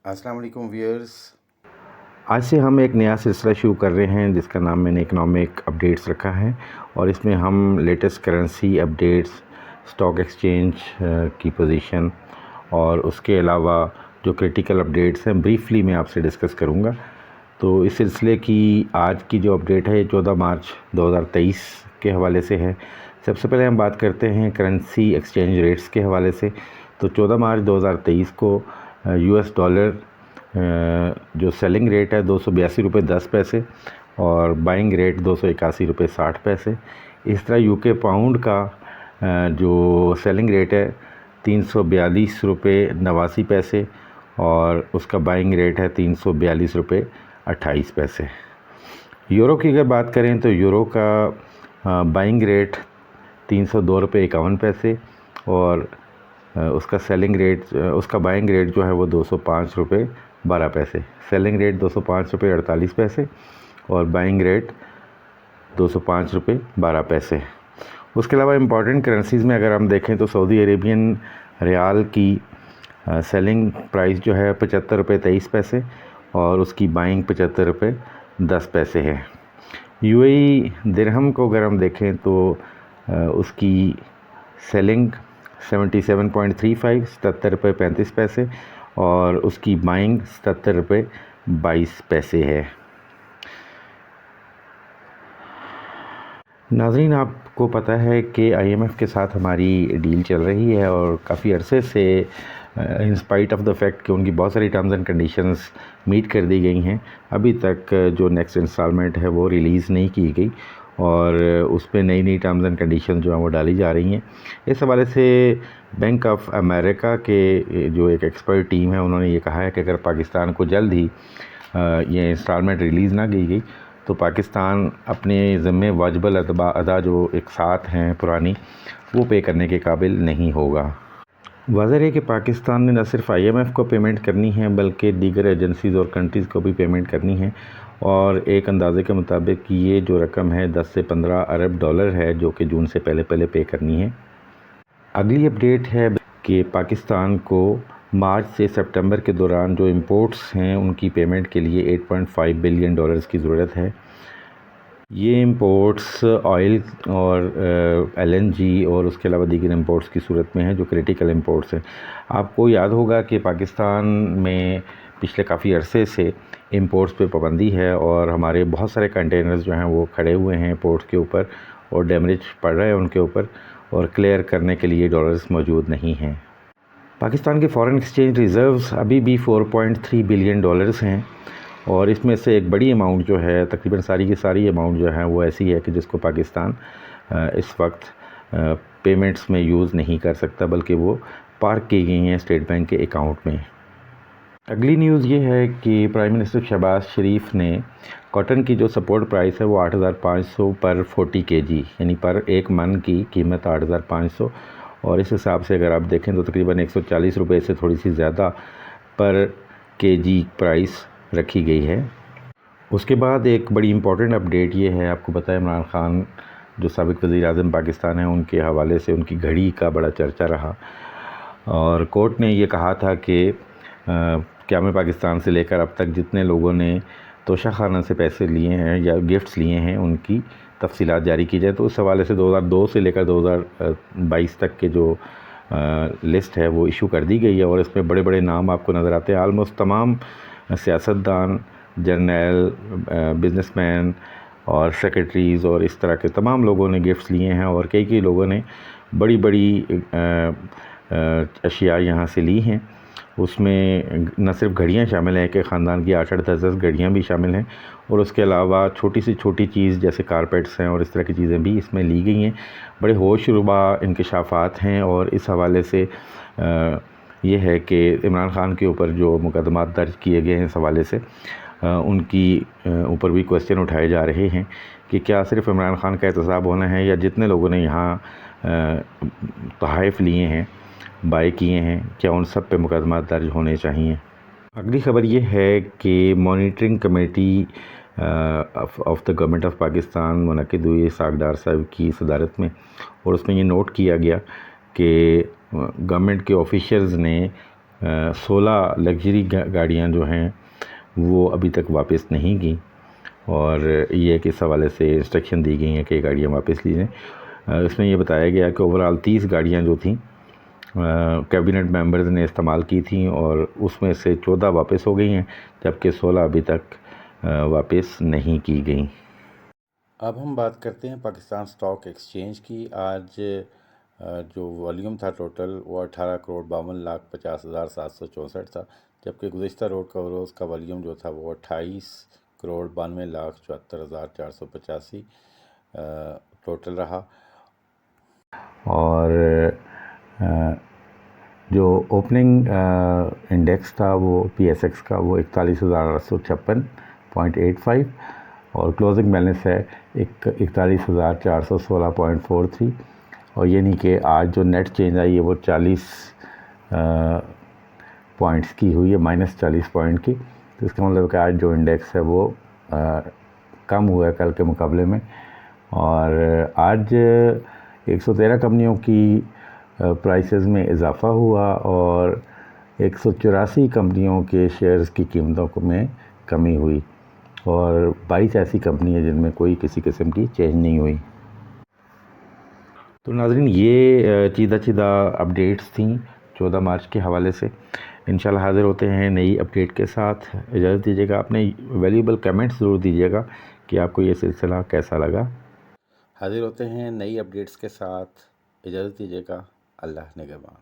السلام علیکم ویئرس۔ آج سے ہم ایک نیا سلسلہ شروع کر رہے ہیں جس کا نام میں نے اکنامک اپڈیٹس رکھا ہے، اور اس میں ہم latest currency updates, stock exchange کی پوزیشن اور اس کے علاوہ جو کریٹیکل اپڈیٹس ہیں بریفلی میں آپ سے ڈسکس کروں گا۔ تو اس سلسلے کی آج کی جو اپڈیٹ ہے 14 مارچ 2023 کے حوالے سے ہے۔ سب سے پہلے ہم بات کرتے ہیں کرنسی ایکسچینج ریٹس کے حوالے سے۔ تو 14 مارچ 2023 کو یو ایس ڈالر جو سیلنگ ریٹ ہے 282.10 اور بائنگ ریٹ 281.60۔ اس طرح یو کے پاؤنڈ کا جو سیلنگ ریٹ ہے 342.89 اور اس کا بائنگ ریٹ ہے 342.28۔ یورو کی اگر بات کریں تو یورو کا بائنگ ریٹ 302.51 اور اس کا سیلنگ ریٹ اس کا بائنگ ریٹ جو ہے وہ 205.12۔ سیلنگ ریٹ 205.48 اور بائنگ ریٹ 205.12۔ اس کے علاوہ امپورٹنٹ کرنسیز میں اگر ہم دیکھیں تو سعودی عربین ریال کی سیلنگ پرائس جو ہے 75.23 اور اس کی بائنگ 75.10 ہے۔ یو اے ای درہم کو اگر ہم دیکھیں تو اس کی سیلنگ 77.35 77.35 اور اس کی بائنگ 77.22 ہے۔ ناظرین، آپ کو پتہ ہے کہ آئی ایم ایف کے ساتھ ہماری ڈیل چل رہی ہے اور کافی عرصے سے in spite of the fact کہ ان کی بہت ساری ٹرمز اینڈ کنڈیشنز میٹ کر دی گئی ہیں، ابھی تک جو نیکسٹ انسٹالمنٹ ہے وہ ریلیز نہیں کی گئی اور اس پہ نئی ٹرمز اینڈ کنڈیشنز جو ہیں وہ ڈالی جا رہی ہیں۔ اس حوالے سے بینک آف امریکہ کے جو ایک ایکسپرٹ ٹیم ہے انہوں نے یہ کہا ہے کہ اگر پاکستان کو جلد ہی یہ انسٹالمنٹ ریلیز نہ کی گئی تو پاکستان اپنے ذمے واجب الادا جو ایک ساتھ ہیں پرانی وہ پے کرنے کے قابل نہیں ہوگا۔ واضح ہے کہ پاکستان نے نہ صرف آئی ایم ایف کو پیمنٹ کرنی ہے بلکہ دیگر ایجنسیز اور کنٹریز کو بھی پیمنٹ کرنی ہے، اور ایک اندازے کے مطابق یہ جو رقم ہے 10 سے 15 ارب ڈالر ہے جو کہ جون سے پہلے پے کرنی ہے۔ اگلی اپڈیٹ ہے کہ پاکستان کو مارچ سے سپٹمبر کے دوران جو امپورٹس ہیں ان کی پیمنٹ کے لیے 8.5 بلین ڈالرز کی ضرورت ہے۔ یہ امپورٹس آئل اور ایل این جی اور اس کے علاوہ دیگر امپورٹس کی صورت میں ہیں جو کریٹیکل امپورٹس ہیں۔ آپ کو یاد ہوگا کہ پاکستان میں پچھلے کافی عرصے سے امپورٹس پہ پابندی ہے اور ہمارے بہت سارے کنٹینرز جو ہیں وہ کھڑے ہوئے ہیں پورٹ کے اوپر اور ڈیمیج پڑ رہا ہے ان کے اوپر، اور کلیئر کرنے کے لیے ڈالرز موجود نہیں ہیں۔ پاکستان کے فارن ایکسچینج ریزروز ابھی بھی 4.3 بلین ڈالرز ہیں، اور اس میں سے ایک بڑی اماؤنٹ جو ہے تقریباً ساری کی ساری اماؤنٹ جو ہے وہ ایسی ہے کہ جس کو پاکستان اس وقت پیمنٹس میں یوز نہیں کر سکتا بلکہ وہ پارک کی گئی ہیں اسٹیٹ بینک کے اکاؤنٹ میں۔ اگلی نیوز یہ ہے کہ پرائم منسٹر شہباز شریف نے کاٹن کی جو سپورٹ پرائس ہے وہ 8,500 پر 40 kg یعنی پر ایک من کی قیمت 8,500، اور اس حساب سے اگر آپ دیکھیں تو تقریباً 140 روپے سے تھوڑی سی زیادہ پر kg پرائس رکھی گئی ہے۔ اس کے بعد ایک بڑی امپورٹنٹ اپڈیٹ یہ ہے، آپ کو پتہ ہے عمران خان جو سابق وزیر اعظم پاکستان ہیں ان کے حوالے سے ان کی گھڑی کا بڑا چرچا رہا، اور کورٹ نے یہ کہا تھا کہ قیام پاکستان سے لے کر اب تک جتنے لوگوں نے توشہ خانہ سے پیسے لیے ہیں یا گفٹس لیے ہیں ان کی تفصیلات جاری کی جائے۔ تو اس حوالے سے 2002 سے لے کر 2022 تک کے جو لسٹ ہے وہ ایشو کر دی گئی ہے، اور اس میں بڑے بڑے نام آپ کو نظر آتے ہیں۔ آلموسٹ تمام سیاستدان، جرنیل، بزنس مین اور سیکرٹریز اور اس طرح کے تمام لوگوں نے گفٹس لیے ہیں، اور کئی لوگوں نے بڑی بڑی اشیاء یہاں سے لی ہیں۔ اس میں نہ صرف گھڑیاں شامل ہیں کہ خاندان کی 8-10 گھڑیاں بھی شامل ہیں، اور اس کے علاوہ چھوٹی سے چھوٹی چیز جیسے کارپیٹس ہیں اور اس طرح کی چیزیں بھی اس میں لی گئی ہیں۔ بڑے ہوش ربا انکشافات ہیں، اور اس حوالے سے یہ ہے کہ عمران خان کے اوپر جو مقدمات درج کیے گئے ہیں اس حوالے سے ان کی اوپر بھی کوسچن اٹھائے جا رہے ہیں کہ کیا صرف عمران خان کا احتساب ہونا ہے یا جتنے لوگوں نے یہاں تحائف لیے ہیں، بائی کیے ہیں، کیا ان سب پہ مقدمات درج ہونے چاہیے۔ اگلی خبر یہ ہے کہ monitoring committee of the government of Pakistan منعقد ہوئی اسحاق ڈار صاحب کی صدارت میں، اور اس میں یہ نوٹ کیا گیا کہ گورنمنٹ کے آفیشلز نے 16 لگژری گاڑیاں جو ہیں وہ ابھی تک واپس نہیں گئیں، اور یہ کہ اس حوالے سے انسٹرکشن دی گئی ہیں کہ گاڑیاں واپس لی جائیں۔ اس میں یہ بتایا گیا کہ اوورال 30 گاڑیاں جو تھیں کیبنٹ ممبرز نے استعمال کی تھیں، اور اس میں سے 14 واپس ہو گئی ہیں، جبکہ 16 ابھی تک واپس نہیں کی گئیں۔ اب ہم بات کرتے ہیں پاکستان سٹاک ایکسچینج کی۔ آج جو والیوم تھا ٹوٹل وہ 18,52,50,764 تھا، جبکہ گزشتہ روز کا والیوم جو تھا وہ 28,92,74,485 ٹوٹل رہا، اور جو اوپننگ انڈیکس تھا وہ پی ایس ایکس کا وہ 41,856.85، اور کلوزنگ بیلنس ہے 41,416.43، اور یعنی کہ آج جو نیٹ چینج آئی ہے وہ 40 پوائنٹس کی ہوئی ہے، -40 پوائنٹ کی۔ تو اس کا مطلب کہ آج جو انڈیکس ہے وہ کم ہوا ہے کل کے مقابلے میں، اور آج 113 کمپنیوں کی پرائسز میں اضافہ ہوا، اور 184 کمپنیوں کے شیئرز کی قیمتوں میں کمی ہوئی، اور 22 ایسی کمپنی ہیں جن میں کوئی کسی قسم کی چینج نہیں ہوئی۔ تو ناظرین، یہ چیدہ اپڈیٹس تھیں 14 مارچ کے حوالے سے۔ انشاءاللہ حاضر ہوتے ہیں نئی اپڈیٹ کے ساتھ۔ اجازت دیجیے گا، اپنے ویلیوبل کمنٹس ضرور دیجیے گا کہ آپ کو یہ سلسلہ کیسا لگا۔ حاضر ہوتے ہیں نئی اپڈیٹس کے ساتھ، اجازت دیجیے گا، اللہ نگہبان۔